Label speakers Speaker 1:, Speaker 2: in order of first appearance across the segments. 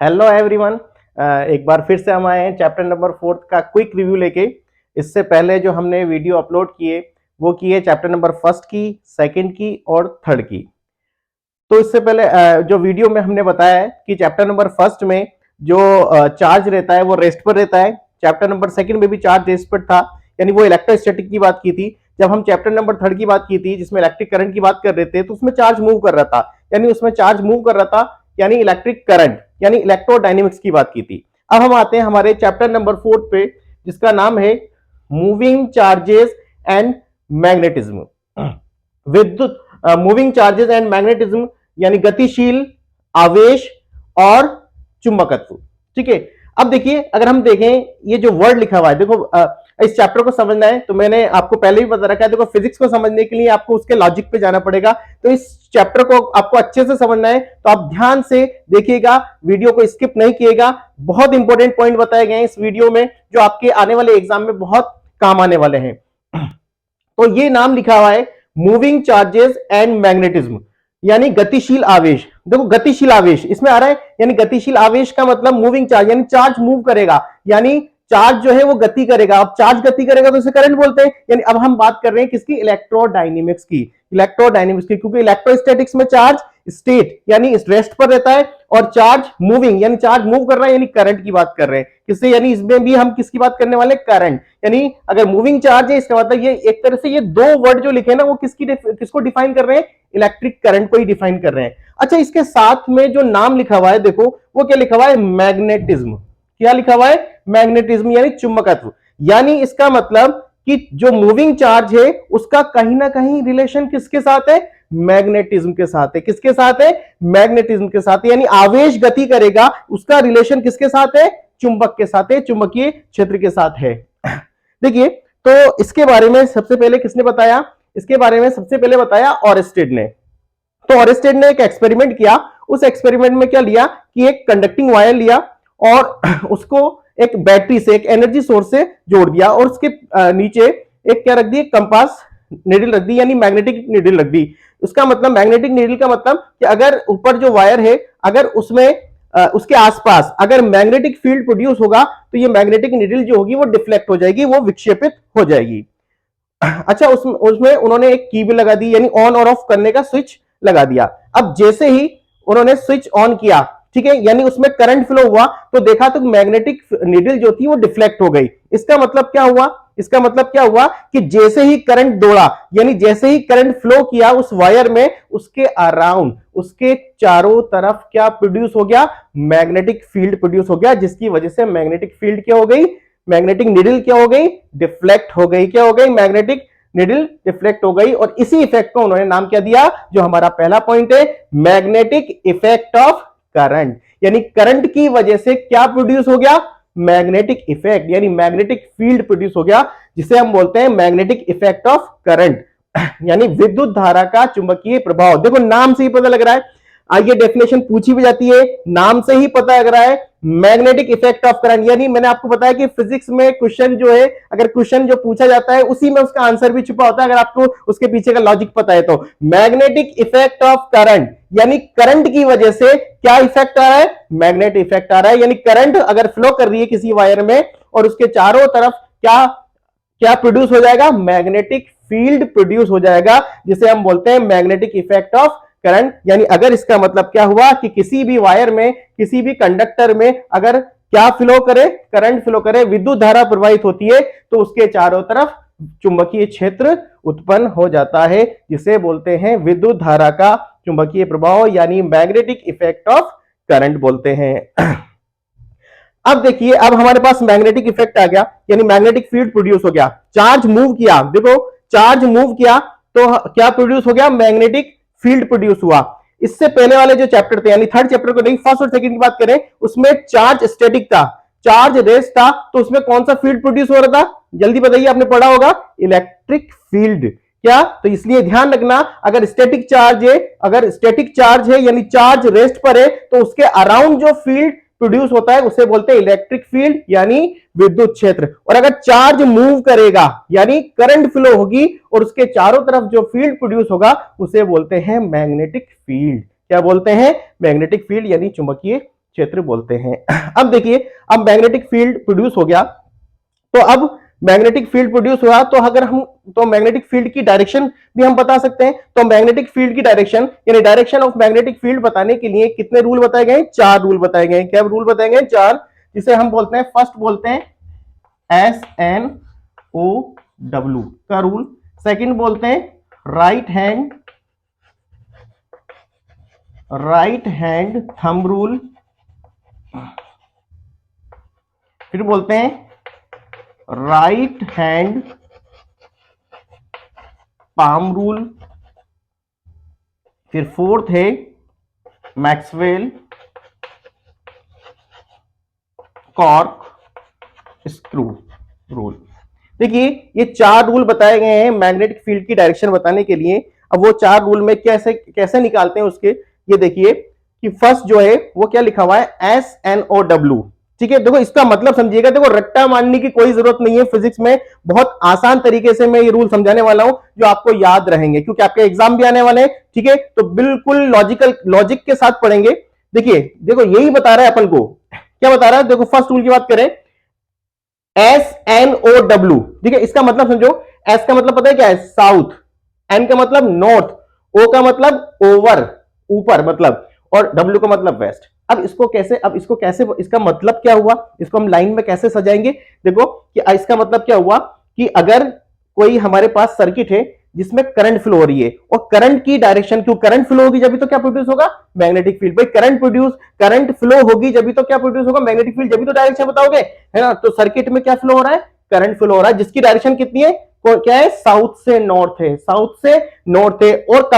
Speaker 1: Hello everyone. एक बार फिर से हम आए हैं चैप्टर नंबर 4 का क्विक रिव्यू लेके। इससे पहले जो हमने वीडियो अपलोड किए वो किए चैप्टर नंबर फर्स्ट की, सेकंड की और थर्ड की। तो इससे पहले जो वीडियो में हमने बताया है कि चैप्टर नंबर फर्स्ट में जो चार्ज रहता है वो रेस्ट पर रहता है। चैप्टर नंबर सेकंड में भी चार्ज रेस्ट पर था, यानी वो इलेक्ट्रोस्टैटिक की बात की थी। जब हम चैप्टर नंबर थर्ड की बात की थी जिसमें इलेक्ट्रिक करंट की बात कर रहे थे, तो उसमें चार्ज मूव कर रहा था, यानी उसमें चार्ज मूव कर रहा था, यानी इलेक्ट्रिक करंट यानी इलेक्ट्रोडायनेमिक्स की बात की थी। अब हम आते हैं हमारे चैप्टर नंबर 4 पे, जिसका नाम है मूविंग चार्जेस एंड मैग्नेटिज्म। विद्युत मूविंग चार्जेस एंड मैग्नेटिज्म यानी गतिशील आवेश और चुंबकत्व। ठीक है, अब देखिए, अगर हम देखें ये जो वर्ड लिखा हुआ है, देखो इस चैप्टर को समझना है तो मैंने आपको पहले ही बता रखा है। देखो, फिजिक्स को समझने के लिए आपको उसके लॉजिक पे जाना पड़ेगा। तो इस चैप्टर को आपको अच्छे से समझना है तो आप ध्यान से देखिएगा, वीडियो को स्किप नहीं किएगा। बहुत इंपॉर्टेंट पॉइंट बताए गए हैं इस वीडियो में जो आपके आने वाले एग्जाम में बहुत काम आने वाले हैं। तो ये नाम लिखा हुआ है मूविंग चार्जेस एंड मैग्नेटिज्म, यानी गतिशील आवेश। देखो, गतिशील आवेश इसमें आ रहा है, यानी गतिशील आवेश का मतलब मूविंग चार्ज, यानी चार्ज मूव करेगा, यानी चार्ज जो है वो गति करेगा। अब चार्ज गति करेगा तो इसे करंट बोलते हैं। यानी अब हम बात कर रहे हैं किसकी? इलेक्ट्रोडायनेमिक्स की। इलेक्ट्रोडायनेमिक्स की, क्योंकि इलेक्ट्रोस्टैटिक्स में चार्ज स्टेट यानी रेस्ट पर रहता है और चार्ज मूविंग यानी चार्ज मूव कर रहा है, यानी करंट की बात कर रहे हैं। किससे? यानी इसमें भी हम किसकी बात करने वाले? करंट। यानी अगर मूविंग चार्ज है, इसका मतलब ये एक तरह से ये दो वर्ड जो लिखे ना वो किसको डिफाइन कर रहे हैं? इलेक्ट्रिक करंट को ही डिफाइन कर रहे हैं। अच्छा, इसके साथ में जो नाम लिखा हुआ है, देखो वो क्या लिखा हुआ है? मैग्नेटिज्म। क्या लिखा हुआ है? मैग्नेटिज्म यानी चुंबकत्व। यानी इसका मतलब कि जो मूविंग चार्ज है उसका कहीं ना कहीं रिलेशन किसके साथ है? मैग्नेटिज्म के साथ है। किसके साथ है? मैग्नेटिज्म के साथ है। यानी आवेश गति करेगा, उसका रिलेशन किसके साथ है? चुंबक के साथ है, चुंबकीय क्षेत्र के साथ है। देखिए, तो इसके बारे में सबसे पहले किसने बताया? इसके बारे में सबसे पहले बताया ऑरेस्टेड ने। तो ऑरेस्टेड ने एक एक्सपेरिमेंट किया। उस एक्सपेरिमेंट में क्या लिया कि एक कंडक्टिंग वायर लिया और उसको एक बैटरी से, एक एनर्जी सोर्स से जोड़ दिया और उसके नीचे एक क्या रख दी? कंपास निडल रख दी, यानी मैग्नेटिक निडल रख दी। उसका मतलब, मैग्नेटिक निडल का मतलब कि अगर ऊपर जो वायर है, अगर उसमें उसके आसपास अगर मैग्नेटिक फील्ड प्रोड्यूस होगा तो ये मैग्नेटिक निडल जो होगी वो डिफ्लेक्ट हो जाएगी, वो विक्षेपित हो जाएगी। अच्छा, उसमें उन्होंने एक की भी लगा दी, यानी ऑन और ऑफ करने का स्विच लगा दिया। अब जैसे ही उन्होंने स्विच ऑन किया, ठीक है, यानी उसमें करंट फ्लो हुआ, तो देखा तो मैग्नेटिक नीडल जो थी वो डिफ्लेक्ट हो गई। इसका मतलब क्या हुआ? इसका मतलब क्या हुआ कि जैसे ही करंट दौड़ा, यानी जैसे ही करंट फ्लो किया उस वायर में, उसके अराउंड, उसके चारों तरफ क्या प्रोड्यूस हो गया? मैग्नेटिक फील्ड प्रोड्यूस हो गया, जिसकी वजह से मैग्नेटिक फील्ड क्या हो गई? मैग्नेटिक निडल क्या हो गई? डिफ्लेक्ट हो गई। क्या हो गई? मैग्नेटिक निडल डिफ्लेक्ट हो गई। और इसी इफेक्ट को उन्होंने नाम क्या दिया? जो हमारा पहला पॉइंट है, मैग्नेटिक इफेक्ट ऑफ करंट। यानी करंट की वजह से क्या प्रोड्यूस हो गया? मैग्नेटिक इफेक्ट, यानी मैग्नेटिक फील्ड प्रोड्यूस हो गया, जिसे हम बोलते हैं मैग्नेटिक इफेक्ट ऑफ करंट, यानी विद्युत धारा का चुंबकीय प्रभाव। देखो, नाम से ही पता लग रहा है, आइए डेफिनेशन पूछी भी जाती है, नाम से ही पता लग रहा है मैग्नेटिक इफेक्ट ऑफ करंट। यानी मैंने आपको बताया कि फिजिक्स में क्वेश्चन जो है, अगर क्वेश्चन जो पूछा जाता है उसी में उसका आंसर भी छुपा होता है, अगर आपको उसके पीछे का लॉजिक पता है तो। मैग्नेटिक इफेक्ट ऑफ करंट, यानी करंट की वजह से क्या इफेक्ट आ रहा है? मैग्नेटिक इफेक्ट आ रहा है। यानी करंट अगर फ्लो कर रही है किसी वायर में और उसके चारों तरफ क्या क्या प्रोड्यूस हो जाएगा? मैग्नेटिक फील्ड प्रोड्यूस हो जाएगा, जिसे हम बोलते हैं मैग्नेटिक इफेक्ट ऑफ करंट। यानी अगर इसका मतलब क्या हुआ कि किसी भी वायर में, किसी भी कंडक्टर में अगर क्या फ्लो करे? करंट फ्लो करे, विद्युत धारा प्रवाहित होती है, तो उसके चारों तरफ चुंबकीय क्षेत्र उत्पन्न हो जाता है, जिसे बोलते हैं विद्युत धारा का चुंबकीय प्रभाव, यानी मैग्नेटिक इफेक्ट ऑफ करंट बोलते हैं। अब देखिए, अब हमारे पास मैग्नेटिक इफेक्ट आ गया, यानी मैग्नेटिक फील्ड प्रोड्यूस हो गया, चार्ज मूव किया। देखो, चार्ज मूव किया तो क्या प्रोड्यूस हो गया? मैग्नेटिक फील्ड प्रोड्यूस हुआ। इससे पहले वाले जो चैप्टर थे, यानी थर्ड चैप्टर को नहीं, फर्स्ट और सेकंड की बात करें, उसमें चार्ज स्टैटिक था, चार्ज रेस्ट था, तो उसमें कौन सा फील्ड प्रोड्यूस हो रहा था? जल्दी बताइए, आपने पढ़ा होगा, इलेक्ट्रिक फील्ड। क्या? तो इसलिए ध्यान रखना, अगर स्टैटिक चार्ज है, अगर स्टैटिक चार्ज है यानी चार्ज रेस्ट पर है, तो उसके अराउंड जो फील्ड प्रोड्यूस होता है उसे बोलते हैं इलेक्ट्रिक फील्ड, यानी विद्युत क्षेत्र। और अगर चार्ज मूव करेगा यानी करंट फ्लो होगी और उसके चारों तरफ जो फील्ड प्रोड्यूस होगा उसे बोलते हैं मैग्नेटिक फील्ड। क्या बोलते हैं? मैग्नेटिक फील्ड, यानी चुंबकीय क्षेत्र बोलते हैं। अब देखिए, अब मैग्नेटिक फील्ड प्रोड्यूस हो गया, तो अब मैग्नेटिक फील्ड प्रोड्यूस हुआ तो अगर हम तो मैग्नेटिक फील्ड की डायरेक्शन भी हम बता सकते हैं। तो मैग्नेटिक फील्ड की डायरेक्शन यानी डायरेक्शन ऑफ मैग्नेटिक फील्ड बताने के लिए कितने रूल बताए गए? 4 रूल बताए गए। क्या रूल बताए गए? 4, जिसे हम बोलते हैं, फर्स्ट बोलते हैं SNOW का रूल, सेकंड बोलते हैं राइट हैंड थंब रूल, फिर बोलते हैं राइट हैंड पाम रूल, फिर फोर्थ है मैक्सवेल कॉर्क स्क्रू रूल। देखिए, ये 4 रूल बताए गए हैं मैग्नेटिक फील्ड की डायरेक्शन बताने के लिए। अब वो 4 रूल में कैसे कैसे निकालते हैं उसके, ये देखिए कि फर्स्ट जो है वो क्या लिखा हुआ है? SNOW। ठीक है, देखो इसका मतलब समझिएगा, देखो रट्टा मारने की कोई जरूरत नहीं है फिजिक्स में, बहुत आसान तरीके से मैं ये रूल समझाने वाला हूं जो आपको याद रहेंगे, क्योंकि आपके एग्जाम भी आने वाले हैं। ठीक है, तो बिल्कुल लॉजिक के साथ पढ़ेंगे। देखिए, देखो यही बता रहा है अपन को, क्या बता रहा है? देखो फर्स्ट रूल की बात करें, SNOW। ठीक है, इसका मतलब समझो, एस का मतलब पता है क्या है? साउथ, एन का मतलब नॉर्थ, ओ का मतलब ओवर, ऊपर मतलब, और डब्ल्यू का मतलब वेस्ट। अब इसको कैसे इसका मतलब क्या हुआ, इसको हम लाइन में कैसे सजाएंगे? देखो कि इसका मतलब क्या हुआ कि अगर कोई हमारे पास सर्किट है जिसमें करंट फ्लो हो रही है, और करंट की डायरेक्शन, क्यों करंट फ्लो होगी जब तो क्या प्रोड्यूस होगा? Magnetic field. भाई करंट फ्लो होगी जब तो क्या प्रोड्यूस होगा? Magnetic field. जब तो डायरेक्शन बताओगे, है ना? तो सर्किट में क्या फ्लो हो रहा है? करंट फ्लो हो रहा है, जिसकी डायरेक्शन कितनी है? क्या है? साउथ से नॉर्थ है, साउथ से नॉर्थ है। और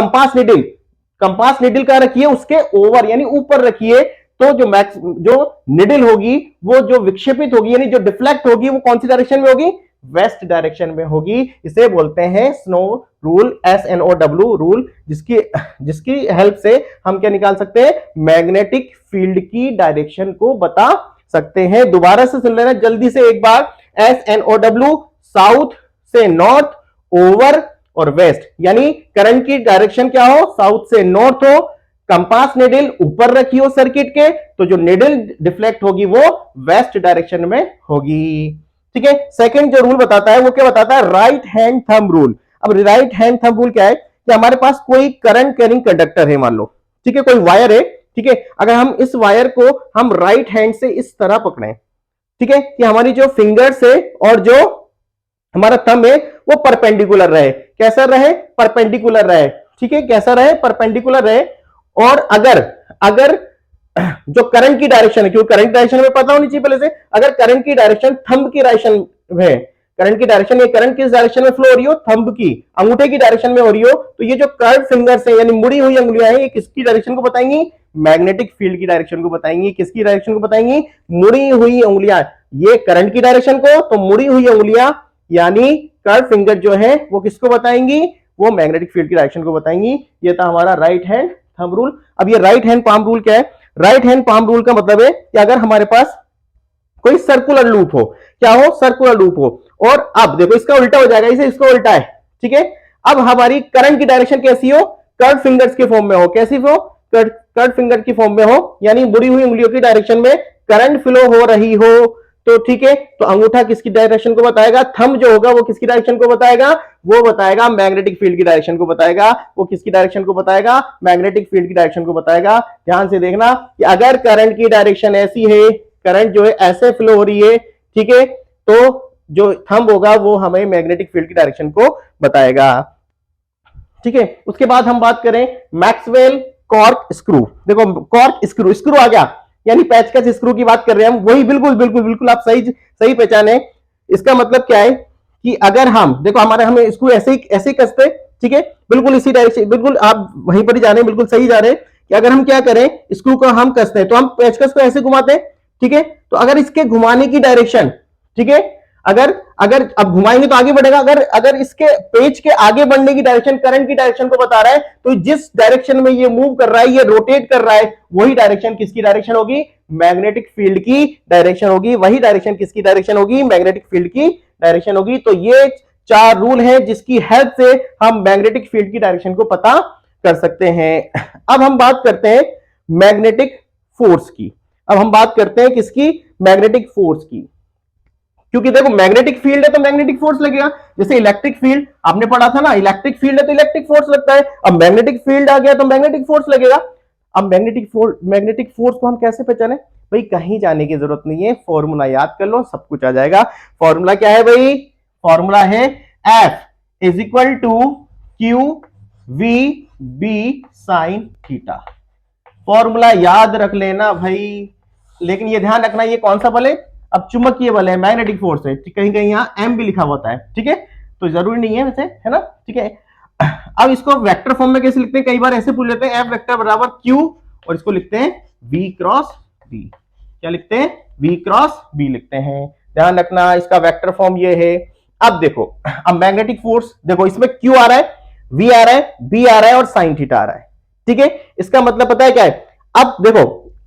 Speaker 1: कंपास निडल क्या रखिए? उसके ओवर यानी ऊपर रखिए। तो जो निडल होगी, वो जो विक्षेपित होगी यानी जो डिफ्लेक्ट होगी, वो कौन सी डायरेक्शन में होगी? वेस्ट डायरेक्शन में होगी। इसे बोलते हैं स्नो रूल, SNOW रूल, जिसकी हेल्प से हम क्या निकाल सकते हैं? मैग्नेटिक फील्ड की डायरेक्शन को बता सकते हैं। दोबारा से सुन लेना जल्दी से एक बार, SNOW, साउथ से नॉर्थ, ओवर और वेस्ट, यानी करंट की डायरेक्शन क्या हो? साउथ से नॉर्थ हो, कंपास निडल ऊपर रखी हो सर्किट के, तो जो निडल डिफ्लेक्ट होगी वो वेस्ट डायरेक्शन में होगी। ठीक है, सेकंड जो रूल बताता है वो क्या बताता है? Right hand thumb rule. अब राइट हैंड थंब रूल क्या है कि हमारे पास कोई करंट कैरिंग कंडक्टर है, मान लो, ठीक है, कोई वायर है, ठीक है, अगर हम इस वायर को हम राइट हैंड से इस तरह पकड़े, ठीक है, कि हमारी जो फिंगर्स है और जो हमारा थंब है वो परपेंडिकुलर रहे। कैसा रहे? परपेंडिकुलर रहे। ठीक है, कैसा रहे? परपेंडिकुलर रहे। और अगर जो करंट की डायरेक्शन है, क्योंकि करंट डायरेक्शन में पता होनी चाहिए पहले से, अगर करंट की डायरेक्शन थंब की डायरेक्शन है, करंट की डायरेक्शन, ये करंट किस डायरेक्शन में फ्लो हो रही हो? थंब की, अंगूठे की डायरेक्शन में हो रही हो, तो ये जो कर्व फिंगर्स है यानी मुड़ी हुई अंगुलियां हैं, ये किसकी डायरेक्शन को बताएंगी? मैग्नेटिक फील्ड की डायरेक्शन को बताएंगी। किसकी डायरेक्शन को बताएंगी? मुड़ी हुई अंगुलियां, ये करंट की डायरेक्शन को, तो मुड़ी हुई अंगुलियां यानी कर्व फिंगर जो है वो किसको बताएंगी? वो मैग्नेटिक फील्ड की डायरेक्शन को बताएंगी। ये था हमारा राइट हैंड थंब रूल। अब ये राइट हैंड पाम रूल क्या है? राइट हैंड पाम रूल का मतलब है कि अगर हमारे पास कोई सर्कुलर लूप हो, क्या हो? सर्कुलर लूप हो, और अब देखो इसका उल्टा हो जाएगा, इसे इसको उल्टा है, ठीक है। अब हमारी करंट की डायरेक्शन कैसी हो? कर्व फिंगर्स के फॉर्म में हो। कैसी हो? कर्व फिंगर की फॉर्म में हो, यानी बुरी हुई उंगलियों की डायरेक्शन में करंट फ्लो हो रही हो, तो ठीक है, तो अंगूठा किसकी डायरेक्शन को बताएगा? थंब जो होगा वो किसकी डायरेक्शन को बताएगा? वो बताएगा मैग्नेटिक फील्ड की डायरेक्शन को बताएगा। वो किसकी डायरेक्शन को बताएगा? मैग्नेटिक फील्ड की डायरेक्शन को बताएगा। ध्यान से देखना कि अगर करंट की डायरेक्शन ऐसी है, करंट जो है ऐसे फ्लो हो रही है, ठीक है, तो जो थंब होगा वो हमें मैग्नेटिक फील्ड की डायरेक्शन को बताएगा। ठीक है, उसके बाद हम बात करें मैक्सवेल कॉर्क स्क्रू। देखो कॉर्क स्क्रू, स्क्रू आ गया यानी पैचकस स्क्रू की बात कर रहे हैं हम, वही बिल्कुल बिल्कुल बिल्कुल आप सही पहचाने। इसका मतलब क्या है कि अगर हम देखो हमें स्क्रू ऐसे ही कसते, ठीक है, बिल्कुल इसी डायरेक्शन, बिल्कुल आप वहीं पर ही जा रहे हैं, बिल्कुल सही जा रहे हैं कि अगर हम क्या करें, स्क्रू को हम कसते हैं तो हम पेचकस को ऐसे घुमाते हैं, ठीक है, तो अगर इसके घुमाने की डायरेक्शन, ठीक है, अगर अगर अब घुमाएंगे तो आगे बढ़ेगा, अगर इसके पेज के आगे बढ़ने की डायरेक्शन करंट की डायरेक्शन को बता रहा है, तो जिस डायरेक्शन में ये मूव कर रहा है, ये रोटेट कर रहा है, वही डायरेक्शन किसकी डायरेक्शन होगी? मैग्नेटिक फील्ड की डायरेक्शन होगी। वही डायरेक्शन किसकी डायरेक्शन होगी? मैग्नेटिक फील्ड की डायरेक्शन होगी। तो ये 4 रूल है जिसकी हेल्प से हम मैग्नेटिक फील्ड की डायरेक्शन को पता कर सकते हैं। अब हम बात करते हैं मैग्नेटिक फोर्स की। अब हम बात करते हैं किसकी, मैग्नेटिक फोर्स की। क्योंकि देखो मैग्नेटिक फील्ड है तो मैग्नेटिक फोर्स लगेगा। जैसे इलेक्ट्रिक फील्ड आपने पढ़ा था ना, इलेक्ट्रिक फील्ड है तो इलेक्ट्रिक फोर्स लगता है। अब मैग्नेटिक फील्ड आ गया तो मैग्नेटिक फोर्स लगेगा। अब मैग्नेटिक फोर्स को हम कैसे पहचाने भाई, कहीं जाने की जरूरत नहीं है, फॉर्मूला याद कर लो, सब कुछ आ जाएगा। फॉर्मूला क्या है भाई, फॉर्मूला है F is equal to Q V B sine theta. Formula याद रख लेना भाई, लेकिन ये ध्यान रखना ये कौन सा बल है, अब चुंबकीय बल है, मैग्नेटिक फोर्स है, कहीं कहीं यहां एम भी लिखा होता है, ठीक है, तो जरूरी नहीं है वैसे, है ना, ठीक है। अब इसको वेक्टर फॉर्म में कैसे लिखते हैं, कई बार ऐसे पूछ लेते हैं, एफ वेक्टर बराबर क्यू, और इसको लिखते हैं वी क्रॉस बी। क्या लिखते हैं, वी क्रॉस बी लिखते हैं, ध्यान रखना इसका वेक्टर फॉर्म ये है। अब देखो, अब मैग्नेटिक फोर्स देखो, इसमें क्यू आ रहा है, वी आ रहा है, बी आ रहा है और साइन थीटा आ रहा है, ठीक है। इसका मतलब पता है क्या है, अब देखो,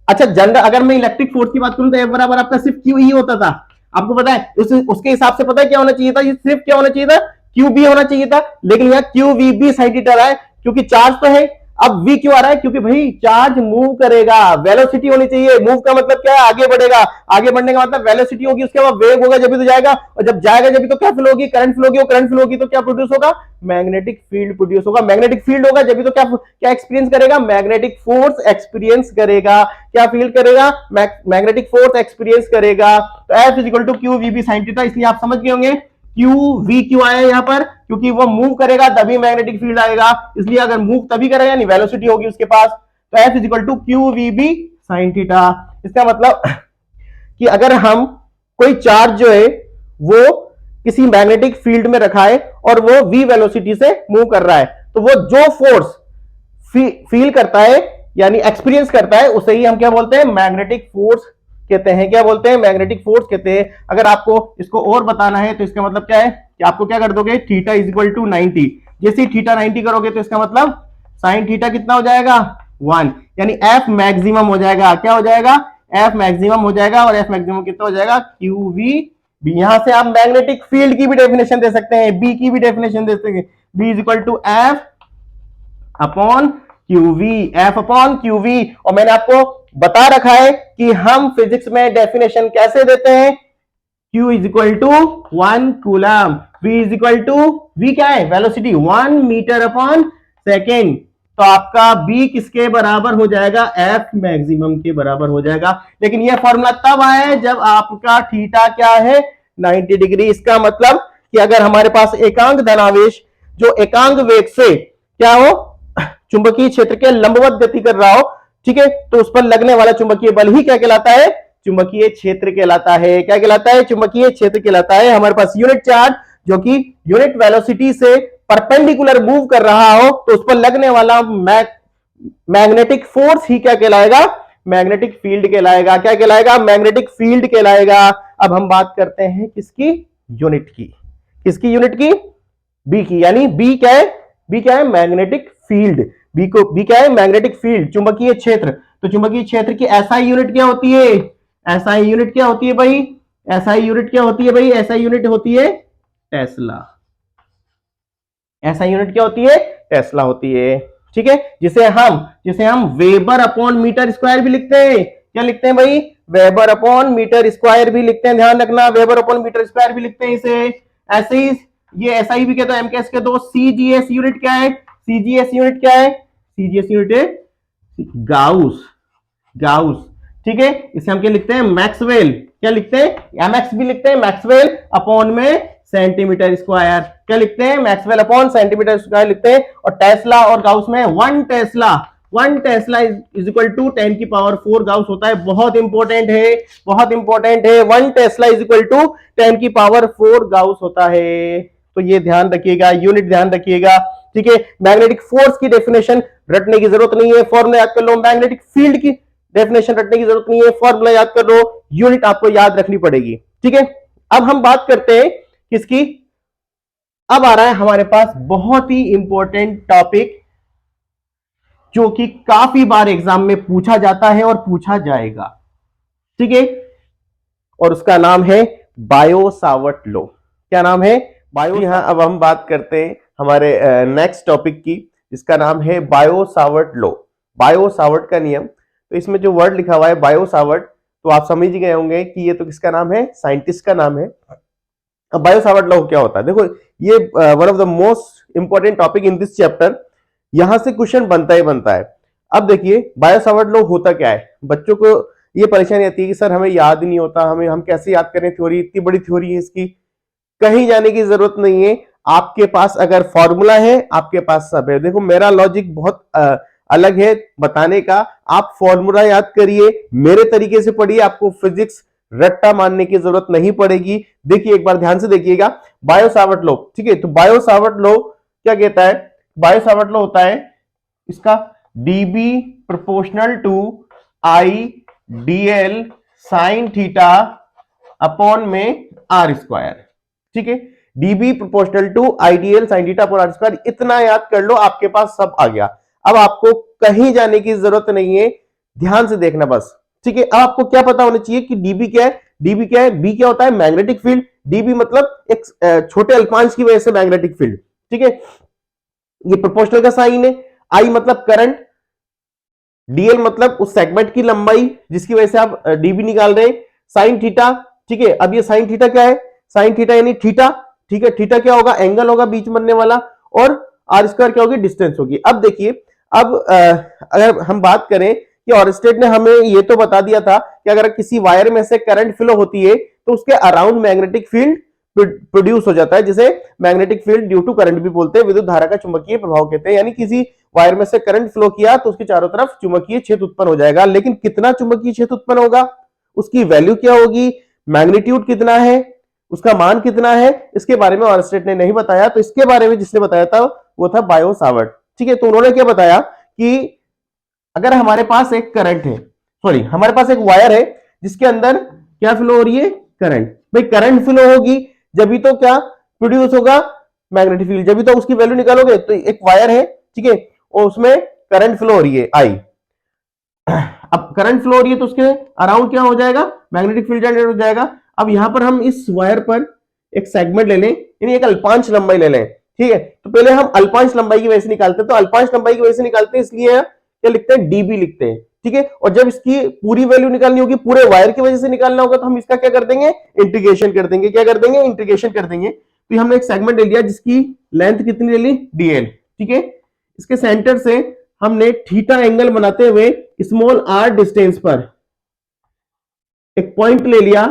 Speaker 1: अच्छा जनरल अगर मैं इलेक्ट्रिक फोर्स की बात करूं तो एफ बराबर आपका सिर्फ क्यू ही होता था, आपको पता है, उसके हिसाब से पता है क्या होना चाहिए था, ये सिर्फ क्या होना चाहिए था, क्यू बी होना चाहिए था, लेकिन यहाँ Q V B sine theta रहा है, क्योंकि चार्ज तो है। अब वी क्यों आ रहा है, क्योंकि भाई चार्ज मूव करेगा, वेलोसिटी होनी चाहिए, मूव का मतलब क्या है, आगे बढ़ेगा, आगे बढ़ने का मतलब वेलोसिटी होगी, उसके बाद वेग होगा जब भी तो जाएगा, और जब जाएगा जब भी तो क्या फ्लो होगी, करंट फ्लो होगी, और करंट फ्लो होगी तो क्या प्रोड्यूस होगा, मैग्नेटिक फील्ड प्रोड्यूस होगा, मैग्नेटिक फील्ड होगा जब भी तो क्या क्या एक्सपीरियंस करेगा, मैग्नेटिक फोर्स एक्सपीरियंस करेगा, क्या फील करेगा, मैग्नेटिक फोर्स एक्सपीरियंस करेगा। तो F is equal to Q V B sine theta, इसलिए आप समझ गए होंगे क्यू वी क्यों आया यहां पर, क्योंकि वो मूव करेगा तभी मैग्नेटिक फील्ड आएगा, इसलिए अगर मूव तभी करेगा यानी वेलोसिटी होगी उसके पास, तो F is equal to Q V B sine theta. इसका मतलब कि अगर हम कोई चार्ज जो है वो किसी मैग्नेटिक फील्ड में रखा है और वो वी वेलोसिटी से मूव कर रहा है, तो वो जो फोर्स फील करता है यानी एक्सपीरियंस करता है, उसे ही हम क्या बोलते हैं, मैग्नेटिक फोर्स कहते हैं। क्या बोलते हैं, मैग्नेटिक फोर्स कहते हैं। अगर आपको इसको और बताना है तो इसका मतलब क्या है कि आपको क्या कर दोगे, थीटा इज इक्वल टू 90, जैसे थीटा 90 करोगे तो इसका मतलब साइन थीटा कितना हो जाएगा 1, यानी एफ मैक्सिमम हो जाएगा, क्या हो जाएगा, एफ मैक्सिमम हो जाएगा, और एफ मैक्सिमम कितना हो जाएगा, क्यू वी बी। यहां से आप मैग्नेटिक फील्ड की भी डेफिनेशन दे सकते हैं, बी की भी डेफिनेशन दे सकते हैं, B is equal to F upon QV, F upon QV. और मैंने आपको बता रखा है कि हम फिजिक्स में डेफिनेशन कैसे देते हैं, Q is equal to 1 coulomb, V is equal to, V क्या है, वेलोसिटी 1 मीटर अपॉन सेकेंड, तो आपका B किसके बराबर हो जाएगा, F मैक्सिमम के बराबर हो जाएगा। लेकिन यह फॉर्मूला तब आया है जब आपका थीटा क्या है 90 डिग्री। इसका मतलब कि अगर हमारे पास एकांक धनावेश जो एकांक वेग से क्या हो, चुंबकीय क्षेत्र के लंबवत गति कर रहा हो, ठीक है, तो उस पर लगने वाला चुंबकीय बल ही क्या कहलाता है, चुंबकीय क्षेत्र कहलाता है। क्या कहलाता है, चुंबकीय क्षेत्र कहलाता है। हमारे पास यूनिट चार्ज जो कि यूनिट वेलोसिटी से परपेंडिकुलर मूव कर रहा हो तो उस पर लगने वाला मैग्नेटिक फोर्स ही क्या कहलाएगा, मैग्नेटिक फील्ड कहलाएगा। क्या कहलाएगा, मैग्नेटिक फील्ड कहलाएगा। अब हम बात करते हैं किसकी, यूनिट की, किसकी यूनिट की, बी की, यानी बी क्या है, बी क्या है, मैग्नेटिक फील्ड, बी को, बी क्या है, मैग्नेटिक फील्ड, चुंबकीय क्षेत्र। तो चुंबकीय क्षेत्र की एसआई यूनिट क्या होती है, एसआई यूनिट क्या होती है भाई, एसआई यूनिट क्या होती है भाई, एसआई यूनिट होती है टेस्ला। एसआई यूनिट क्या होती है, टेस्ला होती है, ठीक है, जिसे हम वेबर अपॉन मीटर स्क्वायर भी लिखते हैं। क्या लिखते हैं भाई, वेबर अपॉन मीटर स्क्वायर भी लिखते हैं, ध्यान रखना, वेबर अपॉन मीटर स्क्वायर भी लिखते हैं इसे। ऐसे ही ये एसआई भी कहते हैं, एमकेएस के दो। सीजीएस यूनिट क्या है, सीजीएस यूनिट क्या है, सीजीएस यूनिट है गाउस, गाउस, ठीक है, इसे हम क्या लिखते हैं, मैक्सवेल। क्या लिखते हैं, एमएक्स भी लिखते हैं, मैक्सवेल अपॉन में सेंटीमीटर स्क्वायर। क्या लिखते हैं, मैक्सवेल अपॉन सेंटीमीटर स्क्वायर लिखते हैं। और टेस्ला और गाउस में 1 टेस्ला इज इक्वल टू 10 की पावर 4 गाउस होता है। बहुत इंपॉर्टेंट है, बहुत इंपॉर्टेंट है, 1 टेस्ला इज इक्वल टू 10 की पावर 4 गाउस होता है। तो ये ध्यान रखिएगा, यूनिट ध्यान रखिएगा, ठीक है। मैग्नेटिक फोर्स की डेफिनेशन रटने की जरूरत नहीं है, फॉर्मूला याद कर लो। मैग्नेटिक फील्ड की डेफिनेशन रटने की जरूरत नहीं है, फॉर्मूला याद कर लो, यूनिट आपको याद रखनी पड़ेगी, ठीक है। अब हम बात करते हैं किसकी, अब आ रहा है हमारे पास बहुत ही इंपॉर्टेंट टॉपिक जो कि काफी बार एग्जाम में पूछा जाता है और पूछा जाएगा, ठीक है, और उसका नाम है बायो सावर्ट लॉ। क्या नाम है, बायो। हाँ, अब हम बात करते हैं हमारे नेक्स्ट टॉपिक की, जिसका नाम है Biot Savart law, Biot Savart का नियम। तो इसमें जो वर्ड लिखा हुआ है बायो सावर्ट, तो आप समझ ही गए होंगे कि ये तो किसका नाम है, साइंटिस्ट का नाम है। अब बायो सावर्ट लॉ क्या होता है, देखो ये one of the most important topic in this chapter, यहां से क्वेश्चन बनता ही बनता है। अब देखिए बायो सावर्ट लॉ होता क्या है, बच्चों को ये परेशानी आती है कि सर हमें याद नहीं होता, हम कैसे याद करें थ्योरी, इतनी बड़ी थ्योरी है इसकी। कहीं जाने की जरूरत नहीं है, आपके पास अगर फॉर्मूला है आपके पास सब है। देखो मेरा लॉजिक बहुत अलग है बताने का, आप फॉर्मूला याद करिए, मेरे तरीके से पढ़िए, आपको फिजिक्स रट्टा मानने की जरूरत नहीं पड़ेगी। देखिए एक बार ध्यान से देखिएगा, बायो सावर्ट लॉ, ठीक है, तो बायो सावर्ट लॉ क्या कहता है, बायो सावर्ट लॉ होता है इसका dB proportional to I dl sine theta upon में आर स्क्वायर, ठीक है, dB proportional to IDL sine theta upon R square, इतना याद कर लो, आपके पास सब आ गया। अब आपको कहीं जाने की जरूरत नहीं है, ध्यान से देखना बस, ठीक है। अब आपको क्या पता होना चाहिए कि dB क्या है, dB क्या है, B क्या होता है मैग्नेटिक फील्ड, dB मतलब एक छोटे अल्पांश की वजह से मैग्नेटिक फील्ड, ठीक है, ये प्रोपोर्शनल का साइन है, I मतलब करंट, dl मतलब उस सेगमेंट की लंबाई जिसकी वजह से आप dB निकाल रहे हैं, साइन थीटा, ठीक है। अब ये साइन थीटा क्या है, साइन थीटा यानी थीटा, ठीक है, थीटा क्या होगा, एंगल होगा बीच में बनने वाला, और आर स्क्वायर क्या होगी, डिस्टेंस होगी। अब देखिए, अब अगर हम बात करें कि ऑरस्टेड ने हमें ये तो बता दिया था कि अगर किसी वायर में से करंट फ्लो होती है तो उसके अराउंड मैग्नेटिक फील्ड प्रोड्यूस हो जाता है, जिसे magnetic field due to current भी बोलते हैं, विद्युत धारा का चुंबकीय प्रभाव कहते हैं। यानी किसी वायर में से करंट फ्लो किया तो उसके चारों तरफ चुंबकीय क्षेत्र उत्पन्न हो जाएगा, लेकिन कितना चुंबकीय क्षेत्र उत्पन्न होगा, उसकी वैल्यू क्या होगी, मैग्नीट्यूड कितना है, उसका मान कितना है, इसके बारे में ऑरस्टेड ने नहीं बताया। तो इसके बारे में जिसने बताया था वो था बायो सावर्ट, ठीक है। तो उन्होंने क्या बताया कि अगर हमारे पास एक करंट है, सॉरी हमारे पास एक वायर है जिसके अंदर क्या फ्लो हो रही है, करंट, भाई करंट फ्लो होगी जब तो क्या प्रोड्यूस होगा, मैग्नेटिक फील्ड, जब तो उसकी वैल्यू निकालोगे। तो एक वायर है, ठीक है, और उसमें करंट फ्लो हो रही है आई, अब करंट फ्लो हो रही है तो उसके अराउंड क्या हो जाएगा, मैग्नेटिक फील्ड जनरेट हो जाएगा। अब यहां पर हम इस वायर पर एक सेगमेंट ले लें, यानी एक अल्पांश लंबाई ले लें, ठीक है। तो पहले हम अल्पांश लंबाई की वजह से निकालते हैं, तो अल्पांश लंबाई की वजह से निकालते हैं, इसलिए क्या लिखते हैं, डीबी लिखते हैं, ठीक है। और जब इसकी पूरी वैल्यू निकालनी होगी, पूरे वायर की वजह से निकालना होगा, तो हम इसका क्या कर देंगे, इंटीग्रेशन कर देंगे, क्या कर देंगे, इंटीग्रेशन कर देंगे। तो हमने एक सेगमेंट ले लिया जिसकी लेंथ कितनी ले ली, डीएल, ठीक है। इसके सेंटर से हमने थीटा एंगल बनाते हुए स्मॉल आर डिस्टेंस पर एक पॉइंट ले लिया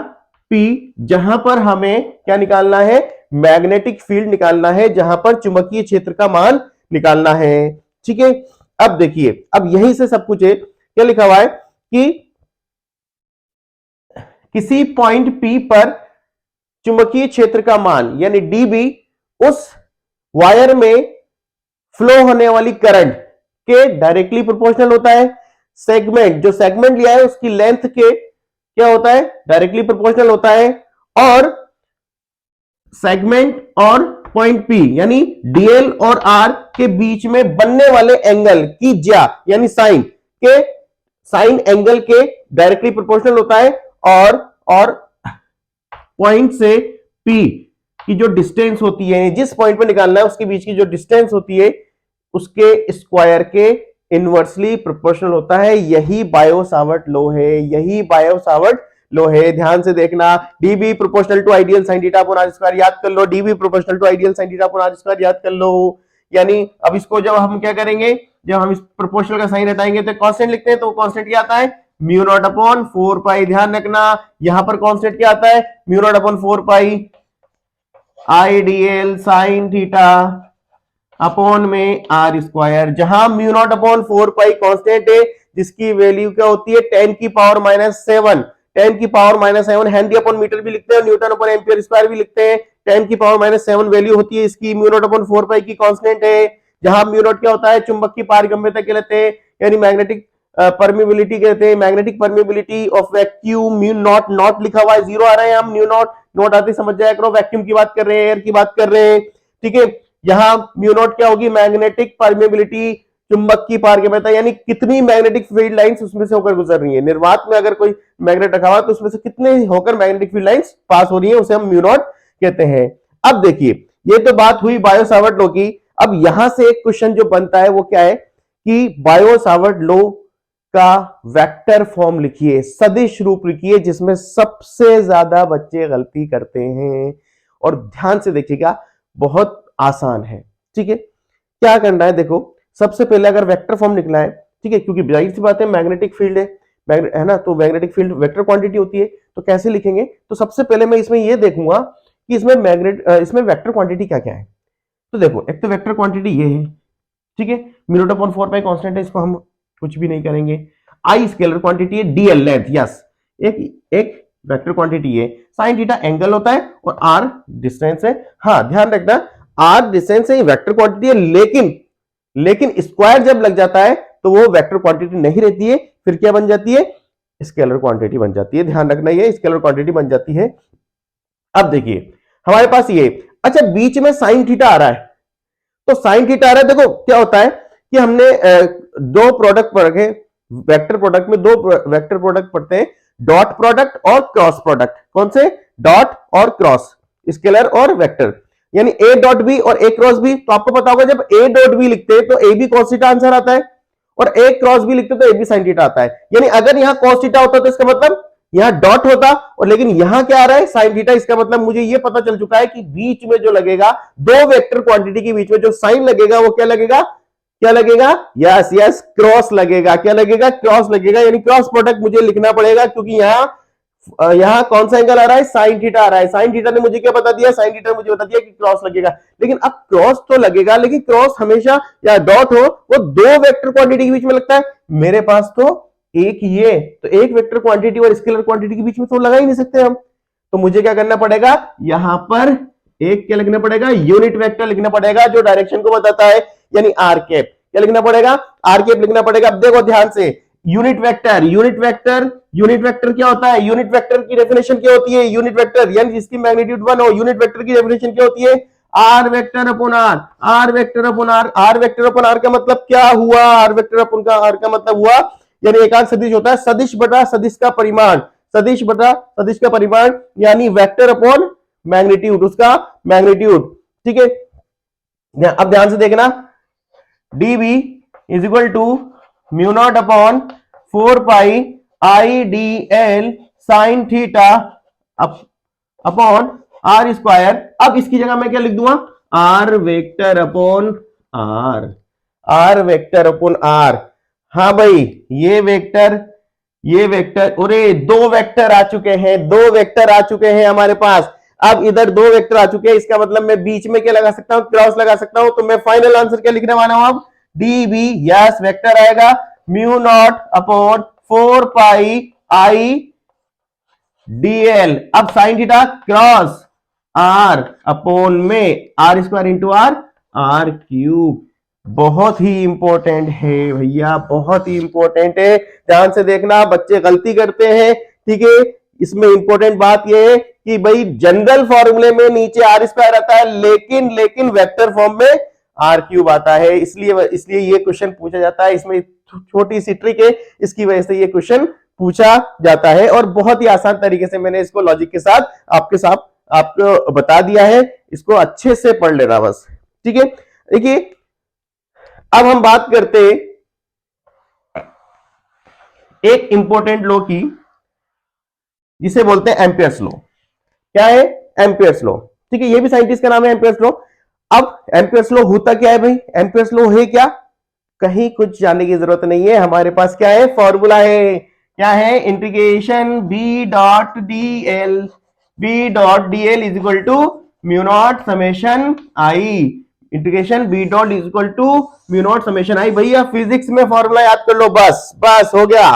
Speaker 1: P, जहां पर हमें क्या निकालना है, मैग्नेटिक फील्ड निकालना है, जहां पर चुंबकीय क्षेत्र का मान निकालना है, ठीक है। अब देखिए, अब यहीं से सब कुछ है, क्या लिखा हुआ है कि किसी पॉइंट P पर चुंबकीय क्षेत्र का मान यानी dB उस वायर में फ्लो होने वाली करंट के डायरेक्टली प्रोपोर्शनल होता है। सेगमेंट, जो सेगमेंट लिया है उसकी लेंथ के क्या होता है, डायरेक्टली प्रोपोर्शनल होता है। और सेगमेंट और पॉइंट P यानी DL और R के बीच में बनने वाले एंगल की ज्या यानी साइन के, साइन एंगल के डायरेक्टली प्रोपोर्शनल होता है। और पॉइंट से P की जो डिस्टेंस होती है, जिस पॉइंट पे निकालना है उसके बीच की जो डिस्टेंस होती है, उसके स्क्वायर के इनवर्सली प्रोपोर्शनल होता है। यही बायो सावर्ट लॉ है, यही बायो सावर्ट लॉ है। ध्यान से देखना, dB proportional to ideal sine theta upon R square याद कर लो, dB proportional to ideal sine theta upon R square याद कर लो। यानी अब इसको जब हम क्या करेंगे, जब हम इस प्रोपोर्शनल का साइन हटाएंगे तो कांस्टेंट लिखते हैं, तो कांस्टेंट क्या आता है, म्यू नॉट अपॉन 4 पाई। ध्यान रखना यहां पर कांस्टेंट क्या आता है, म्यू नॉट अपॉन 4 पाई आईडीएल साइन थीटा अपॉन में आर स्क्वायर, जहां म्यू नॉट अपॉन 4 पाई कांस्टेंट है, जिसकी वैल्यू क्या होती है 10 की पावर -7, 10 की पावर -7 हेनरी अपॉन मीटर भी लिखते हैं, न्यूटन अपॉन एम्पियर स्क्वायर भी लिखते हैं। 10 की पावर -7 वैल्यू होती है इसकी, म्यू नॉट अपॉन 4 पाई की कांस्टेंट है। जहां म्यू नॉट क्या होता है, चुंबक की पारगम्यता कहते हैं, यानी मैग्नेटिक परमिबिलिटी कहते हैं, magnetic permeability of vacuum. Mu naught, not लिखा हुआ है, जीरो आ रहा है, हम म्यू नॉट, नॉट आते समझ जाया करो, वैक्यूम की बात कर रहे हैं, एयर की बात कर रहे हैं, ठीक है। यहां म्यू नॉट क्या होगी, मैग्नेटिक परमिबिलिटी, चुंबक की पारगम्यता, यानी कितनी मैग्नेटिक फील्ड लाइंस उसमें से होकर गुजर रही है। निर्वात में अगर कोई मैग्नेट रखा हुआ तो उसमें से कितने होकर मैग्नेटिक फील्ड लाइंस पास हो रही है, उसे हम म्यू नॉट कहते हैं। अब देखिए, ये तो बात हुई बायो सावर्ट लॉ की। अब यहां से एक क्वेश्चन जो बनता है वो क्या है कि बायो सावर्ट लॉ का वेक्टर फॉर्म लिखिए, सदिश रूप लिखिए, जिसमें सबसे ज्यादा बच्चे गलती करते हैं। और ध्यान से देखिएगा, बहुत आसान है। ठीक है, क्या करना है, देखो सबसे पहले अगर वेक्टर फॉर्म निकला है, ठीक है, क्योंकि जाहिर सी बात है मैग्नेटिक फील्ड है ना, तो मैग्नेटिक फील्ड वेक्टर क्वांटिटी होती है, तो कैसे लिखेंगे, तो सबसे पहले मैं इसमें ये देखूंगा कि इसमें वेक्टर क्वांटिटी क्या क्या है। तो देखो, एक तो वेक्टर क्वांटिटी ये है, ठीक है, म्यू नॉट अपॉन 4 पाई कांस्टेंट है, इसको हम कुछ भी नहीं करेंगे। आई स्केलर क्वांटिटी है, डीएल लेंथ, यस, एक एक वेक्टर क्वांटिटी है, साइन थीटा एंगल होता है और आर डिस्टेंस है। हाँ, ध्यान रखना, आर डिस्टेंस है, वेक्टर क्वांटिटी है, लेकिन स्क्वायर जब लग जाता है तो वो वेक्टर क्वांटिटी नहीं रहती है, फिर क्या बन जाती है, स्केलर क्वांटिटी बन जाती है। ध्यान रखना, ये स्केलर क्वांटिटी बन जाती है। अब देखिए हमारे पास ये, अच्छा बीच में साइन थीटा आ रहा है, तो साइन थीटा आ रहा है, देखो क्या होता है कि हमने दो प्रोडक्ट पढ़े, वेक्टर प्रोडक्ट में दो वेक्टर प्रोडक्ट पढ़ते हैं, डॉट प्रोडक्ट और क्रॉस प्रोडक्ट। कौन से, डॉट और क्रॉस, स्केलर और वेक्टर, यानी ए डॉट बी और ए क्रॉस बी। तो आपको पता होगा जब ए डॉट बी लिखते हैं तो A B cos theta answer आता है, और ए क्रॉस बी लिखते तो ए बी साइन थीटा आता है। यानी अगर यहां कॉस थीटा होता तो इसका मतलब यहां डॉट होता, और लेकिन यहां क्या आ रहा है, साइन थीटा। इसका मतलब मुझे यह पता चल चुका है कि बीच में जो लगेगा, दो वेक्टर क्वांटिटी के बीच में जो साइन लगेगा वो क्या लगेगा, क्या लगेगा, यस यस, क्रॉस लगेगा। क्या लगेगा, क्रॉस लगेगा, यानी क्रॉस प्रोडक्ट मुझे लिखना पड़ेगा, क्योंकि यहां कौन सा एंगल आ रहा है, साइन थीटा आ रहा है। साइन थीटा ने मुझे क्या बता दिया, साइन थीटा ने मुझे बता दिया कि क्रॉस लगेगा। लेकिन अब क्रॉस तो लगेगा, लेकिन क्रॉस हमेशा या डॉट हो, वो दो वेक्टर क्वांटिटी के बीच में लगता है। मेरे पास तो एक ये, तो एक वेक्टर क्वांटिटी और स्केलर क्वांटिटी के बीच में तो लगा ही नहीं सकते हम। तो मुझे क्या करना पड़ेगा, यहां पर एक क्या लिखना पड़ेगा, यूनिट वेक्टर लिखना पड़ेगा, जो डायरेक्शन को बताता है, यानी आर कैप। क्या लिखना पड़ेगा, आर कैप लिखना पड़ेगा। अब देखो ध्यान से, यूनिट वेक्टर, यूनिट वेक्टर क्या होता है, यूनिट वेक्टर की डेफिनेशन क्या होती है, यूनिट वेक्टर यानी जिसकी मैग्नीट्यूड 1 हो, यूनिट वेक्टर की डेफिनेशन क्या होती है, R vector upon R, R vector upon R. R vector upon R का मतलब क्या हुआ, आर वेक्टर अपॉन आर का मतलब हुआ, यानी एकांक सदिश होता है, सदिश बटा सदिश का परिमाण, सदिश बटा सदिश का परिमाण, यानी वेक्टर अपॉन मैग्नीट्यूड, उसका मैग्नीट्यूड। ठीक है, अब ध्यान से देखना, dB is equal to mu not upon 4 pi I D L sine theta upon R square. अब इसकी जगह मैं क्या लिख दूंगा, R vector upon R, R vector upon R. हाँ भाई, ये वेक्टर, अरे दो वेक्टर आ चुके हैं, दो वेक्टर आ चुके हैं हमारे पास। अब इधर दो वेक्टर आ चुके हैं, इसका मतलब मैं बीच में क्या लगा सकता हूं, क्रॉस लगा सकता हूं। तो मैं फाइनल आंसर क्या लिखने वाला हूं अब, डी बी, यस, वेक्टर आएगा mu not upon 4 pi I DL. अब sine theta cross R upon में R square into R, R cube. बहुत ही इंपॉर्टेंट है भैया, बहुत ही इंपॉर्टेंट है, ध्यान से देखना, बच्चे गलती करते हैं। ठीक है, इसमें इंपॉर्टेंट बात यह है कि भाई जनरल फॉर्मूले में नीचे आर स्क्वायर आता है, लेकिन वेक्टर फॉर्म में आर क्यूब आता है, इसलिए ये क्वेश्चन पूछा जाता है। इसमें छोटी सी ट्रिक है, इसकी वजह से ये क्वेश्चन पूछा जाता है, और बहुत ही आसान तरीके से मैंने इसको लॉजिक के साथ आपको बता दिया है। इसको अच्छे से पढ़ लेना बस। ठीक है, देखिए अब हम बात करते एक इंपॉर्टेंट लॉ की, जिसे बोलते हैं एम्पियर्स लॉ। क्या है, एम्पियर्स लॉ। ठीक है, ये भी साइंटिस्ट का नाम है, एम्पियर्स लॉ। अब एम्पियर्स लॉ होता क्या है भाई, एम्पियर्स लॉ है क्या, कहीं कुछ जानने की जरूरत नहीं है, हमारे पास क्या है, फॉर्मूला है। क्या है, integration B dot D L is equal to mu not summation I, integration B dot is equal to mu not summation I. भैया फिजिक्स में फॉर्मूला याद कर लो, बस बस हो गया।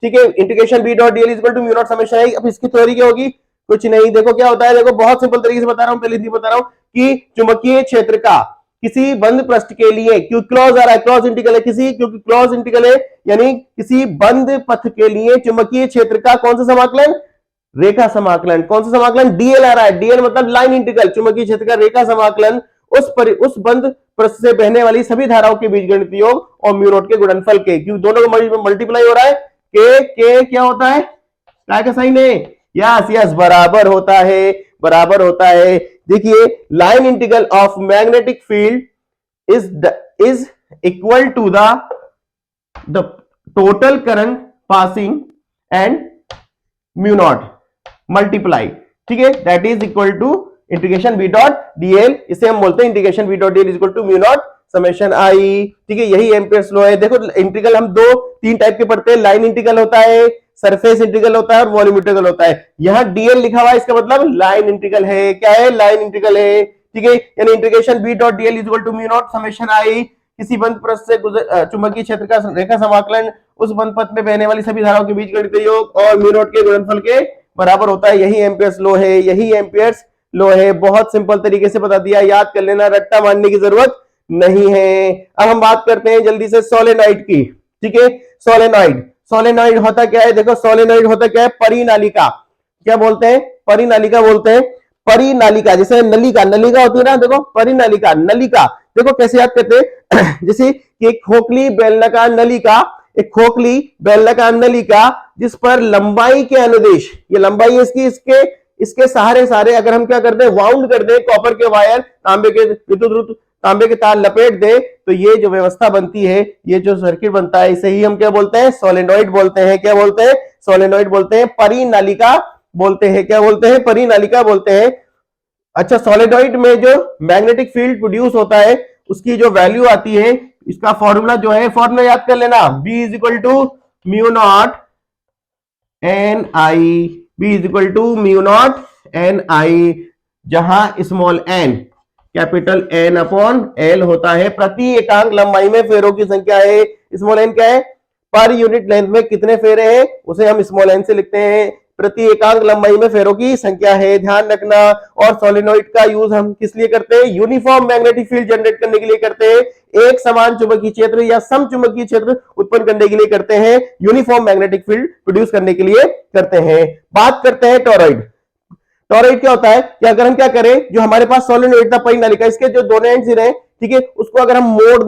Speaker 1: ठीक है, integration B dot D L is equal to mu not summation I. अब इसकी थ्योरी क्या होगी, कुछ नहीं, देखो क्या होता है, देखो बहुत सिंपल तरीके से बता रहा हूं, पहले हिंदी बता रहा हूं कि चुंबकीय क्षेत्र का किसी बंद पृष्ठ के लिए, क्यों क्लॉज आ रहा है, क्लॉज इंटीग्रल है किसी, क्योंकि क्लॉज इंटीग्रल है, यानी किसी बंद पथ के लिए चुंबकीय क्षेत्र का कौन सा समाकलन, रेखा समाकलन। कौन सा समाकलन, डीएल आ रहा है, डीएल मतलब लाइन इंटीग्रल, चुंबकीय क्षेत्र का रेखा समाकलन, उस बंद पृष्ठ से बहने वाली सभी धाराओं के बीजगणित योग और म्यू नॉट के गुणनफल के, क्योंकि दोनों का मल्टीप्लाई हो रहा है, के क्या होता है, काय का साइन है, यस यस, बराबर होता है, बराबर होता है। देखिए, line integral of magnetic field is equal to the total current passing and mu not multiply, ठीक है, that is equal to integration v dot dl, इसे हम बोलते हैं integration v dot dl is equal to mu not summation I, ठीक है, यही Ampere's law है। देखो इंटीग्रल हम तीन टाइप के पढ़ते हैं, लाइन इंटीग्रल होता है, सरफेस इंटीग्रल होता है और वॉल्यूम इंटीग्रल होता है। यहाँ dl लिखा हुआ है, इसका मतलब लाइन इंटीग्रल है। क्या है? लाइन इंटीग्रल है, ठीक है, यानी integration v dot dl is equal to mu not summation I, किसी बंद पृष्ठ से चुंबकीय क्षेत्र का रेखा समाकलन उस बंद पथ में बहने वाली सभी धाराओं के बीच गणितीय योग और म्यू नॉट के गुणनफल के बराबर होता है। यही एम्पियर्स लॉ है, यही एम्पियर्स लॉ है। बहुत सिंपल तरीके से बता दिया, याद कर लेना, रट्टा मारने की जरूरत नहीं है। अब हम बात करते हैं जल्दी से सोलेनॉइड की, ठीक है। सोलेनॉइड होता क्या है? देखो सोलेनॉइड होता क्या है? परिनालिका। क्या बोलते हैं? परिनालिका बोलते हैं। परिनालिका जैसे नलिका होती है ना, देखो परिनालिका, नलिका देखो कैसे याद करते हैं जैसे कि एक खोखली बेलनाकार नलिका, एक खोखली बेलनाकार नलिका जिस पर लंबाई के अनुदेश, ये लंबाई है इसके सहारे अगर हम क्या करते हैं, वाउंड कर दे कॉपर के वायर, तांबे के विद्युत तांबे के तार लपेट दे, तो ये जो व्यवस्था बनती है, ये जो सर्किट बनता है, इसे ही हम क्या बोलते हैं? सोलेनॉइड बोलते हैं। क्या बोलते हैं? सोलेनॉइड बोलते हैं, परिनालिका बोलते हैं। क्या बोलते हैं? परिनालिका बोलते हैं। अच्छा, सोलेनॉइड में जो मैग्नेटिक फील्ड प्रोड्यूस होता है उसकी जो वैल्यू आती है, इसका फॉर्मूला जो है, फॉर्मूला याद कर लेना, B is equal to mu not N I, B is equal to mu not N I, जहां small N capital N upon L होता है प्रति एकांक लंबाई में फेरों की संख्या है। स्मॉल n क्या है? पर यूनिट लेंथ में कितने फेरे हैं, उसे हम स्मॉल n से लिखते हैं। प्रति एकांक लंबाई में फेरों की संख्या है, ध्यान रखना। और सोलेनॉइड का यूज हम किस लिए करते हैं? यूनिफॉर्म मैग्नेटिक फील्ड जनरेट करने के लिए करते हैं। एक समान चुंबकीय क्षेत्र या समचुंबकीय क्षेत्र उत्पन्न करने के लिए करते हैं, यूनिफॉर्म मैग्नेटिक फील्ड प्रोड्यूस करने के लिए करते हैं। बात करते हैं टॉरॉइड। टॉरॉइड क्या होता है कि अगर हम क्या करें, जो हमारे पास सोलेनॉइड था परिनालिका, इसके जो दोनों एंड्स रहे, ठीक है, उसको अगर हम मोड़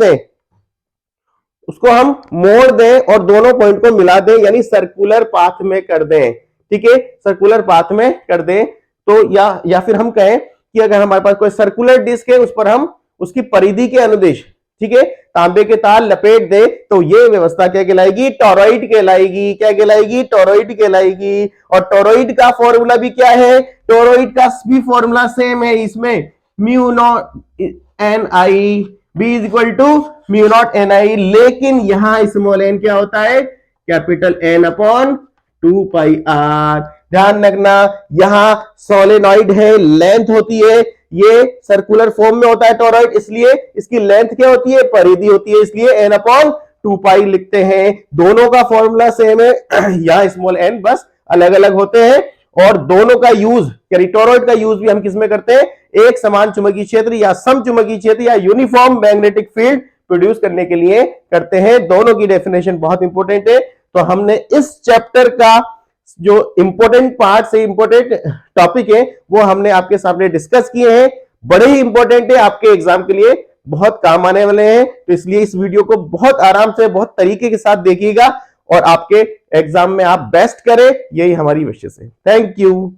Speaker 1: दें और दोनों पॉइंट को मिला दें, यानी सर्कुलर पाथ में कर दें, ठीक है, सर्कुलर पाथ में कर दें, तो या फिर हम कहें कि अगर हमारे पास कोई सर्कुलर डिस्क है, उस पर हम उसकी परिधि के अनुदेश, ठीक है, तांबे के तार लपेट दे, तो ये व्यवस्था क्या कहलाएगी? टॉरॉइड कहलाएगी। क्या कहलाएगी? टॉरॉइड कहलाएगी। और टॉरॉइड का फॉर्मूला भी क्या है? टॉरॉइड का भी फॉर्मूला सेम है, इसमें mu not N I, B is equal to mu not N I, लेकिन यहां स्मॉल एन क्या होता है? Capital N upon 2 pi R. ध्यान रखना, यहां सोलेनॉइड है, लेंथ होती है, ये सर्कुलर फॉर्म में होता है टॉरॉइड, इसलिए इसकी लेंथ क्या होती है? परिधि होती है, इसलिए n अपॉन 2 पाई लिखते हैं। दोनों का फॉर्मूला सेम है यहां स्मॉल n बस अलग अलग होते हैं। और दोनों का यूज, टॉरॉइड का यूज भी हम किस में करते हैं? एक समान चुंबकीय क्षेत्र या समचुंबकीय क्षेत्र या यूनिफॉर्म मैग्नेटिक फील्ड प्रोड्यूस करने के लिए करते हैं। दोनों की डेफिनेशन बहुत इंपॉर्टेंट है। तो हमने इस चैप्टर का जो इंपॉर्टेंट पार्ट से इंपॉर्टेंट टॉपिक है वो हमने आपके सामने डिस्कस किए हैं। बड़े ही इंपॉर्टेंट है, आपके एग्जाम के लिए बहुत काम आने वाले हैं। तो इसलिए इस वीडियो को बहुत आराम से, बहुत तरीके के साथ देखिएगा और आपके एग्जाम में आप बेस्ट करें, यही हमारी विशेष है। Thank you.